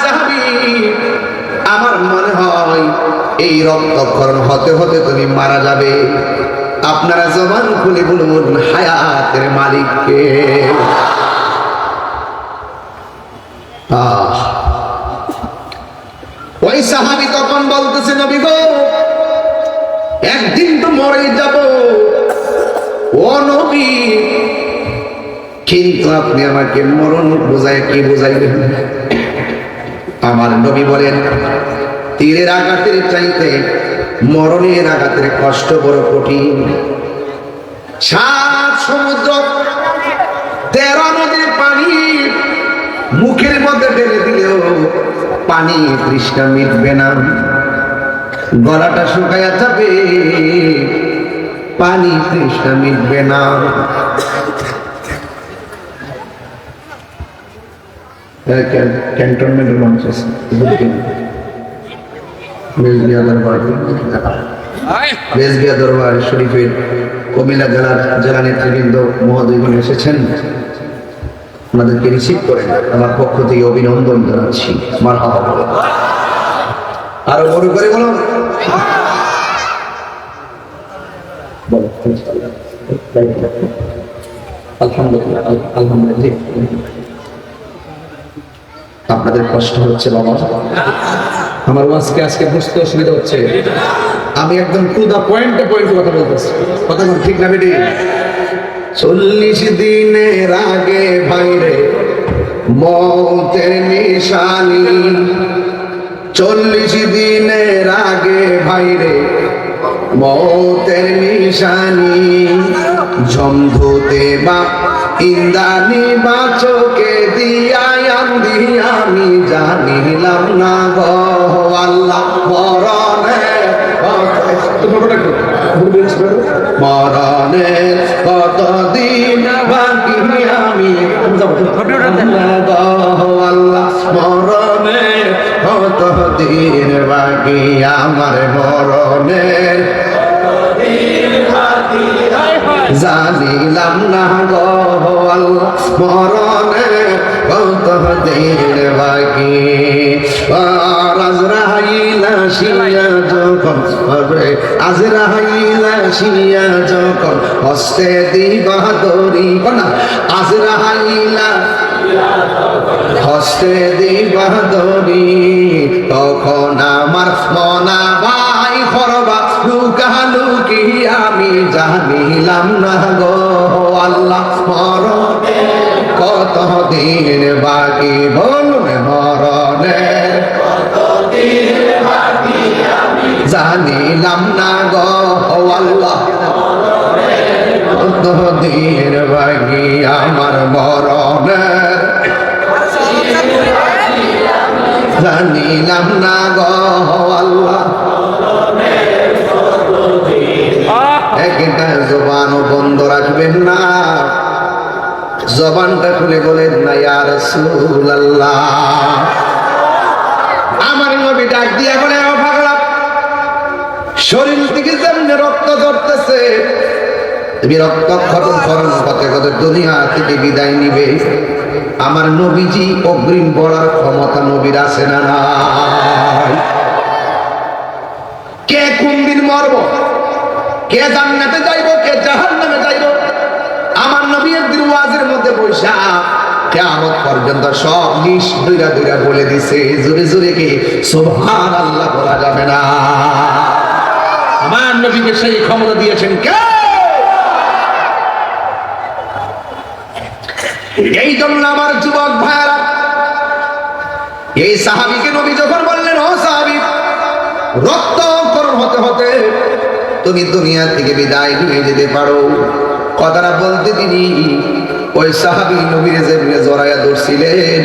সাহাবী আমার মনে হয় এই রক্তক্ষরণ হতে হতে তুমি মারা যাবে। আপনারা জবান খুলে বলুন হায়াতের মালিককে। ওই সাহাবী তখন বলতেছে, নবী গো, একদিন তো মরে যাব ও নবী, কিন্তু আপনি আমাকে মরণ বোঝায় কি বোঝাইবেন? আমার নবী বলেন, তীরের আঘাতের চাইতে মরণের আঘাতের কষ্ট বড় কঠিন। 7 সমুদ্র 13 নদীর পানি মুখের মধ্যে ঢেলে দিলেও পানি তৃষ্ণা মিটবে না, গলাটা শুকায়া যাবে, পানি তৃষ্ণা মিটবে না। ক্যান্টনমেন্টের মানুষ আছে বেজবিয়া দরবার শরীফের কুমিল্লা জেলার জেলা নেতৃবৃন্দ মহোদয়গণ এসেছেন, ওনাদেরকে রিসিভ করে আমার পক্ষ থেকে অভিনন্দন জানাচ্ছি। মারহাবা বলে আরো বড় করে বলো। আলহামদুলিল্লাহ, আলহামদুলিল্লাহ। আপনাদের কষ্ট হচ্ছে বাবা, আমার আজকে বুঝতে অসুবিধা হচ্ছে। আমি একদম টু দা পয়েন্টে কথা বলতেছি, কথা ঠিক না বেটি? 40 দিনের আগে ভাইরে মৌতের নিশানি, 40 দিনের আগে ভাইরে মৌতের নিশানি, ঝমধুতে বা ইন্দানি বা চোখে দিয়াই আন্ধি আমি জানিলাম না গো আল্লাহ মরণের কতদিন বাকি আমি আল্লাহ মরণের কতদিন বাকি আমার মরণের জানিলাম না গো আল্লাহ মরণের কতদিন বাকি। আজরাইল আসিয়া যখন আজরাইল আসিয়া যখন হস্তে দিবা দড়ি, আজরাইল হস্তে দিবা দড়ি, তখন আমার মনা ভাই করবা লুকালুকি আমি জানিলাম না গো আল্লাহ মরণের কতদিন বাকি, বলুন মরণের কতদিন বাকি আমি জানিলাম না গো আল্লাহ কতদিন বাকি আমার মরণের জানিলাম না গো আল্লাহ। একটা জবানও বন্ধ রাখবেন না, জবানটা খুলে বলেন না ইয়া রাসূলুল্লাহ। আমার নবী ডাক দিয়া বলে, ও পাগলা, শরীর থেকে যেমন রক্ত ঝরতেছে, তুমি রক্তক্ষরণ করতে করতে দুনিয়া থেকে বিদায় নিবে। আমার নবীজি অগ্রিম বলার ক্ষমতা নবীর আছে না নাই? কে কোন দিন মরব, কে জান্নাতে যাইব, কে জাহান্নামে যাইব, আমার নবী একদিন ওয়াজের মধ্যে বসা কিয়ামত পর্যন্ত সব নিশ দুইরা দুইরা বলে দিছে। জোরে জোরে কি সুবহানাল্লাহ বলা যাবে না? আমার নবীকে সেই ক্ষমতা দিয়েছেন কে? এই জন্য আমার যুবক ভাইরা, এই সাহাবীকে নবী যখন বললেন, ও সাহাবী, রক্তক্ষরণ হতে হতে তুমি দুনিয়া থেকে বিদায় নিয়ে যেতে পারো, কথাটা বলতে তিনি ওই সাহাবী নবীর যেমনি জড়াইয়া ধরছিলেন,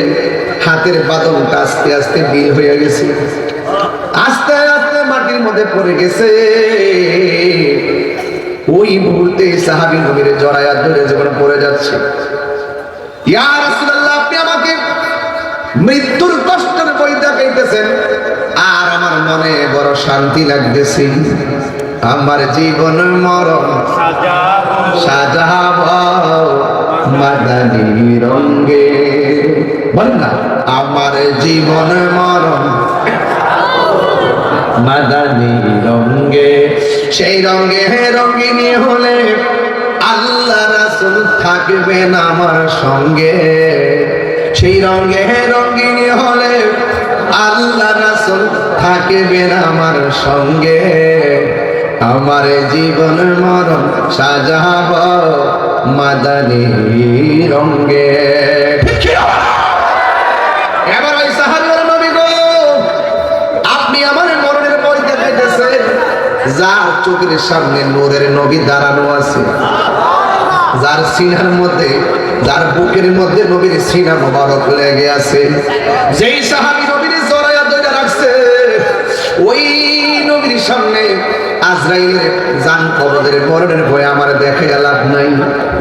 হাতের বাদনটা আস্তে আস্তে বিল হয়ে গেছে, আস্তে আস্তে মাটির মধ্যে পড়ে গেছে। ওই মুহূর্তে সাহাবী নবীর জড়ায়া ধরে যখন পড়ে যাচ্ছে, ইয়া রাসূলুল্লাহ, আপনি আমাকে মৃত্যুর কষ্টের বই দেখাইতেছেন, আর আমার মনে বড় শান্তি লাগতেছে। আমার জীবন মরণ সাজাব মাদানী রঙে, বলেন না, আমার জীবন মরণ মাদানী রঙে, সেই রঙে রঙিনী হলে আল্লাহ রাসূল থাকবেন আমার সঙ্গে, সেই রঙে রঙিনী হলে আল্লাহ রাসূল থাকবেন আমার সঙ্গে। আমার জীবন মরণ সাজাব মাদানী রঙে। এবার ওই সাহাবীর নবী গো, আপনি আমার মরণের বই দেখাইতেছেন, যার চোখের সামনে নূরের নবী দাঁড়ানো আছে, যার সিনার মধ্যে, যার বুকের মধ্যে নবীর সিনা মোবারক লেগে আছে, যেই সাহাবী নবীর জড়ায়া ধরে রাখছে, ওই নবীর সামনে আজরাইলের জান কবজের মরণের ভয় আমার দেখে লাভ নাই।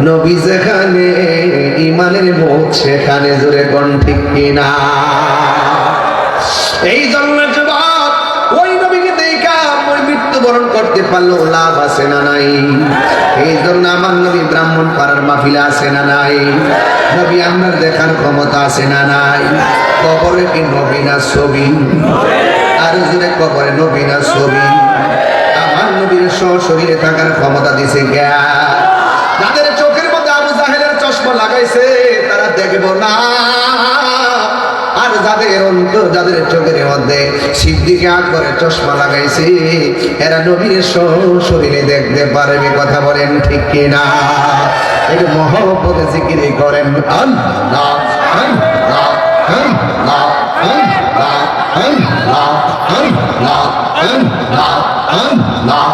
নবী যেখানে, ইমানের মৌত সেখানে, জোরে কোন ঠিক কিনা? এই জন্য যুবক, ওই নবীকে দেখা ওই মৃত্যুবরণ করতে পারলো লাভ আছে না নাই? এই জন্য আমার নবী ব্রাহ্মণ পাড়ার মাহফিলে আছে না নাই? নবী আমার দেখার ক্ষমতা আছে না নাই? কবরে কি নবী না ছবি? আর জোরে কবরে নবী না ছবি? আমার নবীর শরীরে থাকার ক্ষমতা দিছে জ্ঞা। যাদের চোখের মধ্যে আবু জাহেলের চশমা লাগাইছে তারা দেখবো না, আর যাদের অন্তর, যাদের চোখের মধ্যে সিদ্দিকে আকবরের চশমা লাগাইছে এরা নবীর শরীরে দেখতে পারবে। কথা বলেন ঠিক কিনা? একটু মহব্বত জিকিরি করেন আল্লাহ আল্লাহ আল্লাহ আল্লাহ আল্লাহ আল্লাহ আল্লাহ আল্লাহ আল্লাহ আল্লাহ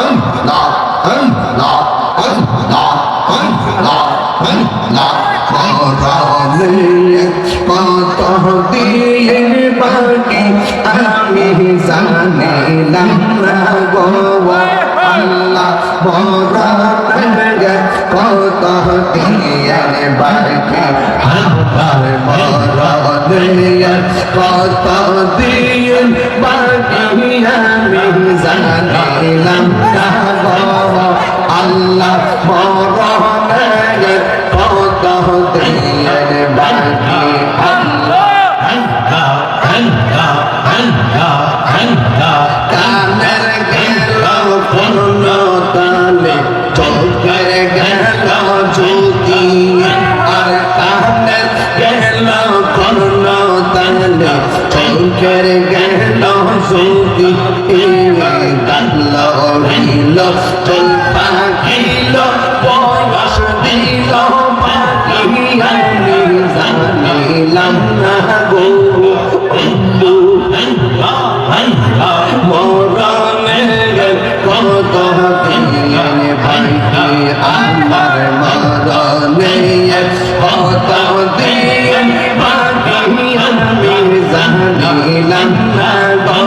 আল্লাহ আল্লাহ আল্লাহ। কত দিন বাকি আমি জানিলাম না গো আল্লাহ, কত দিন বাকি আমার মরণে, কত দিন বাকি আমি জানিলাম না গো আল্লাহ, মরণে কত দিন বাকি। কানের গেল পূর্ণ তালে, চোখের গেল জ্যোতি, আর কানের গেল পূর্ণ তালে, চোখের গেল জ্যোতি, কাটল হইল চোখ পাখিল, বয়স দিল বাকি আমি জানিলাম না গো মরণে কত দিন বাকি আমার মরণে, কত দিন বাকি আমি জানিলাম না গো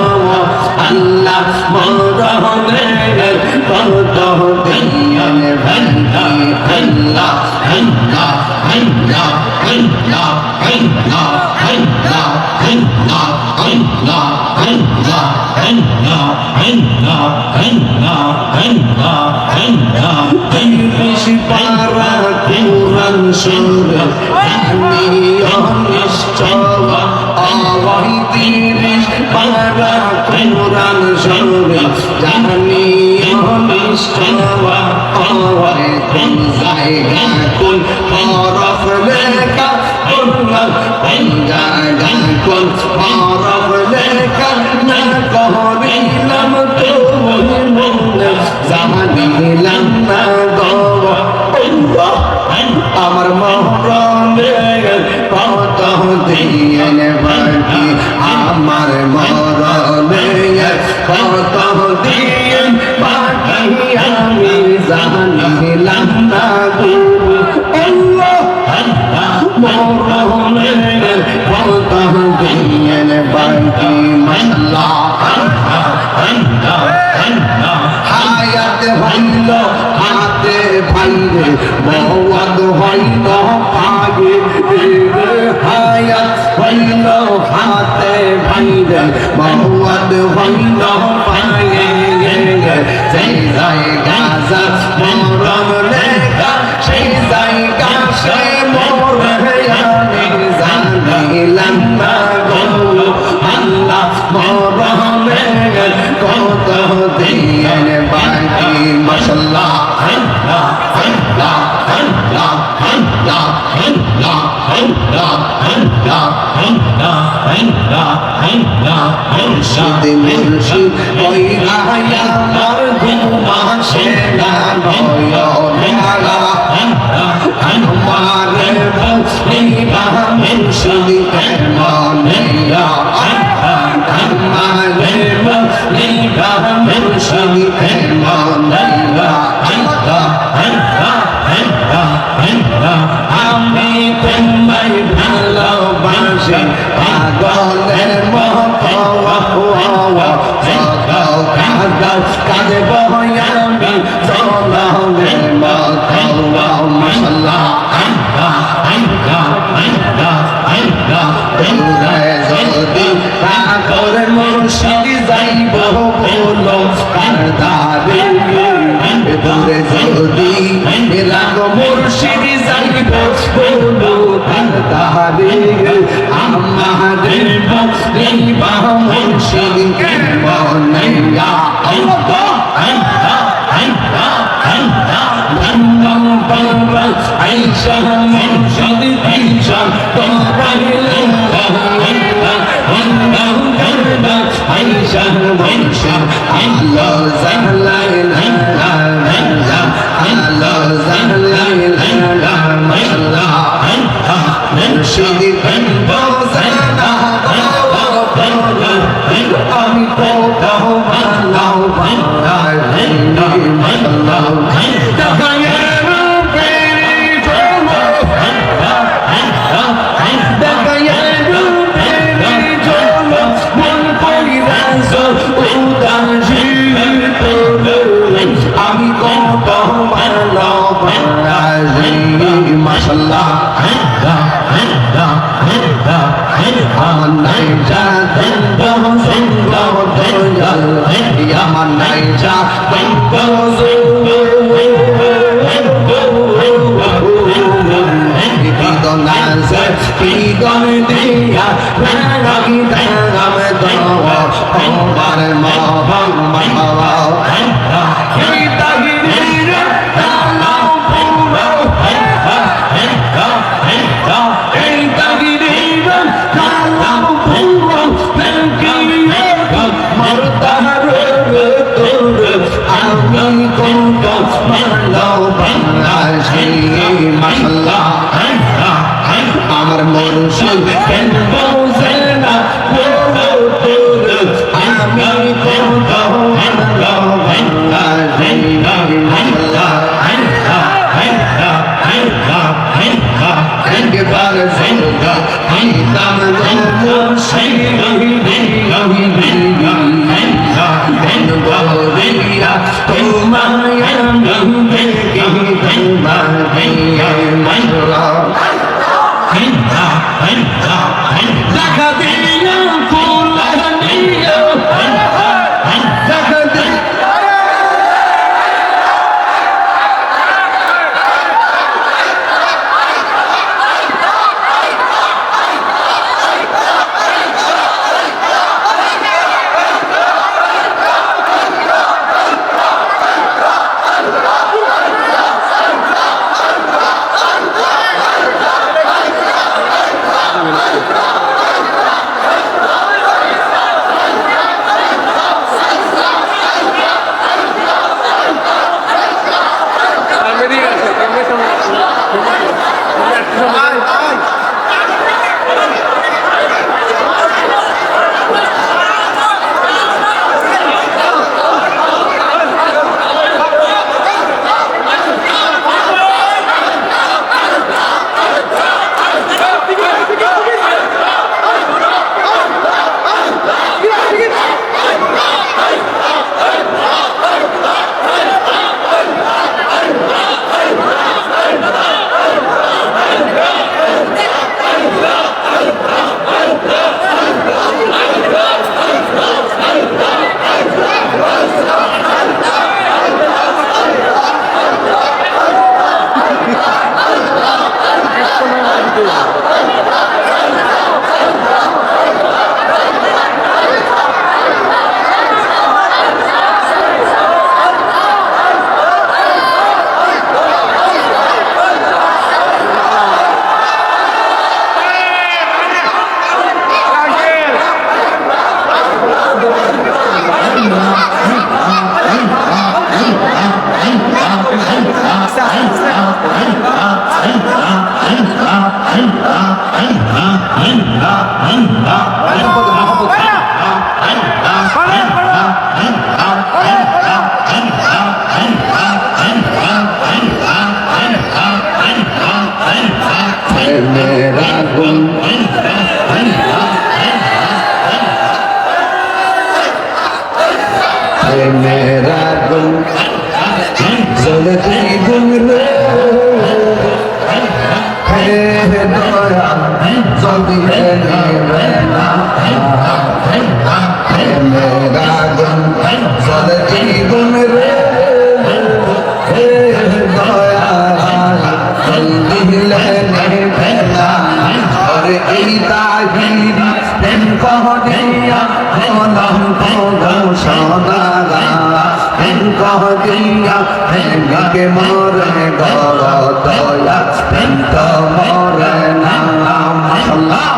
আল্লাহ, মরণে কত দিন বাকি আল্লাহ আল্লাহ আল্লাহ আল্লাহ আল্লাহ আল্লাহ আল্লাহ আল্লাহ আল্লাহ আল্লাহ আল্লাহ আল্লাহ আল্লাহ আল্লাহ। তিরিশ পারা কুরআন সূরা আমি অনিশ্চয়, আওয়াই তিরিশ পারা কুরআন সূরা জানি অনিশ্চয়, আওয়াই কোন জায়গা কোন হরফ লেখা, কোন জায়গা কোন হরফ লেখা না করিলাম তো মনে জানিলাম না গো আমার মরণে কত দিন বাকি আমার মরণে কত দিন বাকি আমি জানিলাম না গো মরণে কত মৌয়াদ হইল পায়ে সেই জায়গা যা মরণ লেখা সেই জায়গা সে মরে আমি জানিলাম না গো আল্লাহ মরণের কত দিন বাকি মাশাআল্লাহ আল্লাহ আল্লাহ আল্লাহ আল্লাহ আল্লাহ আল্লাহ আল্লাহ আল্লাহ আল্লাহ আল্লাহ মুর্শিদ মুর্শিদ ওই আয়া আমার ঘুম আসে না নয়নালা আমার মুসলিমা মুর্শিদ কেমন ইয়া আমার মুসলিমা মুর্শিদ কেমন ইয়া আমি তোমায় ভালোবাসি পাগলের মতো কাঁদব আমি জলের মতো মাশাআল্লাহ যদি পাগল মুর্শিদ যাইব বলো কারদারে দূরে যদি রাগ মুর্শিদ যাইব বলো কারদারে আমাদের মুসলিমা মুর্শিদ কেমন ইয়া আল্লাহ আল্লাহ আল্লাহ আল্লাহ নন্দন পর্বত আয়েশা মুর্শিদ আয়েশা তোমার আয়েশা মুর্শিদ আল্লাহ জালালা আল্লাহ জালালা মাশাআল্লাহ মুর্শিদ বজানা আমি তো ভালো মাশাআল্লাহ আমি কত ভালোবাসি মাশাআল্লাহ আমার নাই জাতেন সুন্দর দয়াল আমার নাই জাতেন কিদন দিয়া রাগি দাম দোয়া আমার মহং মহা আমি কোন ভালোবাসি মাশাআল্লাহ আমার মুর্শিদ কেন বোঝে না আমি কোন ভালোবাসি মাশাআল্লাহ একবার সুন্দর নাম মুর্শিদ তোমায় আমি দেখি তোমায় কলঙ্ক ঘোষণা কহিয়া প্রেমিকে মরে দয়া প্রেম তো মরে না মাশাআল্লাহ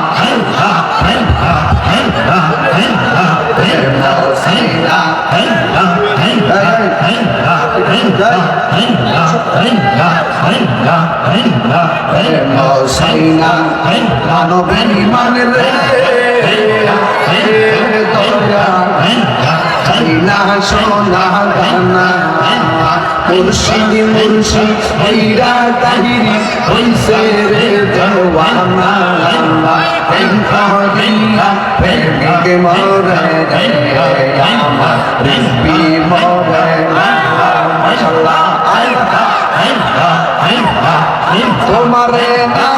মানবের ইমান রে না সোনা গানা মুর্শিদি মুর্শিদ হইরা তাহিরি হইছে রে দেওয়ানা প্রেমিকে মরে আমার রিজবি মরে মাশাআল্লাহ তোমারে না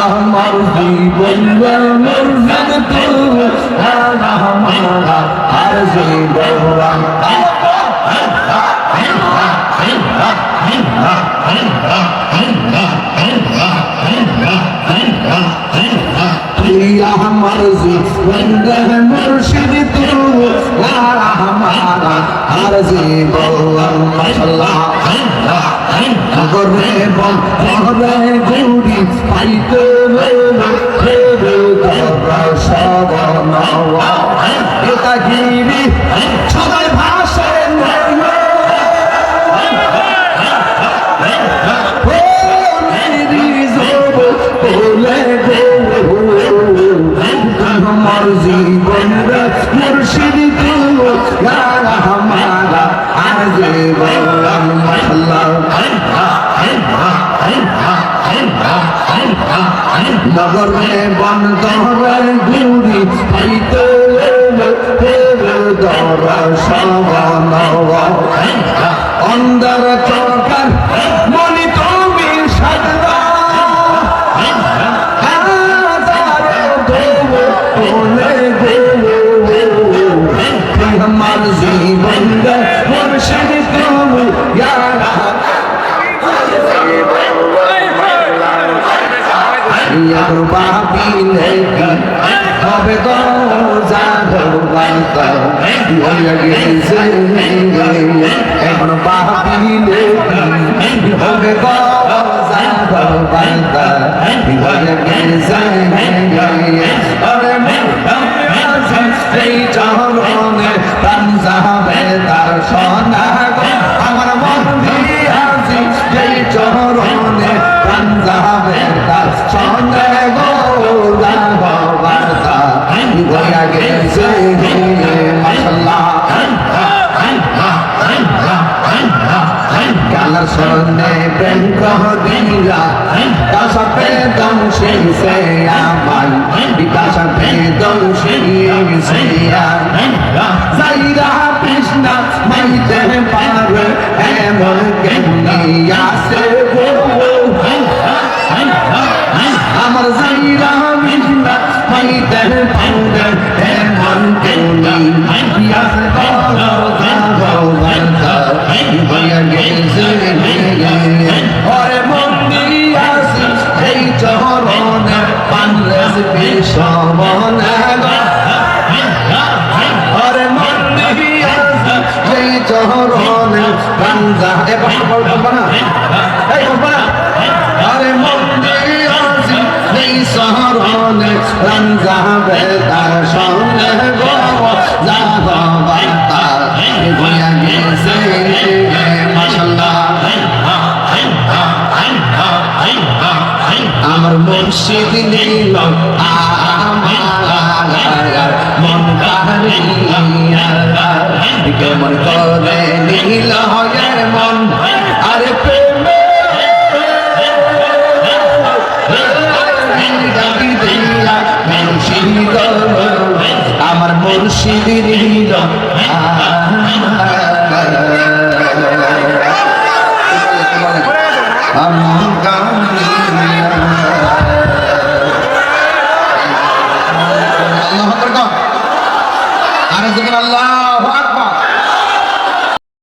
আমার জীবন মুর্শিদ তুই আমার আর জীবন তুই আমার জীবন মুর্শিদ তুই আমার আর জীবন মাশাআল্লাহ গরে বল গরে গুড়ি পাইতে এটা গিরি সবাই ভাষে আমার জীবন মুর্শিদ আমারা আর জীবন নগরে বন্ধ গুড়ি পাইতে অন্ধর চোখার মনি তুমি সাজা আমার জীবন মুর্শিদ তুমি বাপিলে হবে তো গেছে এখন বাপিলে হবে গেছে চরণে পাঞ্জাবে তার সোনা আমার মন্দি আজি এই চরণে পাঞ্জাবে তার সোনা গো বাবা গয়া গেছে মাশাআল্লাহ কালার সনে প্রেম কহিলা তাসাতে দংশি সে আমাই বিকাশতে দংশি সে যাইরা কৃষ্ণ মাইতে পারে এমন কেনিয়া সে আমার যাইরা কৃষ্ণ মাইতে পারে এমন কেনিয়া সে হইয়া গেছে ওরে মন্দি আসি এই চরণে পানলেস বিষমনে ওরে মন্দি আসি এই চরণে পাঞ্জা এবার বলবো না এই বলবো না ওরে মন্দি আসি এই চরণে পাঞ্জা বেতার সঙ্গে গো যাব বাতা হইয়া গেছে আমার মুর্শিদ নীল আমার মন কাহিয়া কেমন করে নীল হয় মন আরে প্রেমে মুর্শিদ আমার মুর্শিদ নীল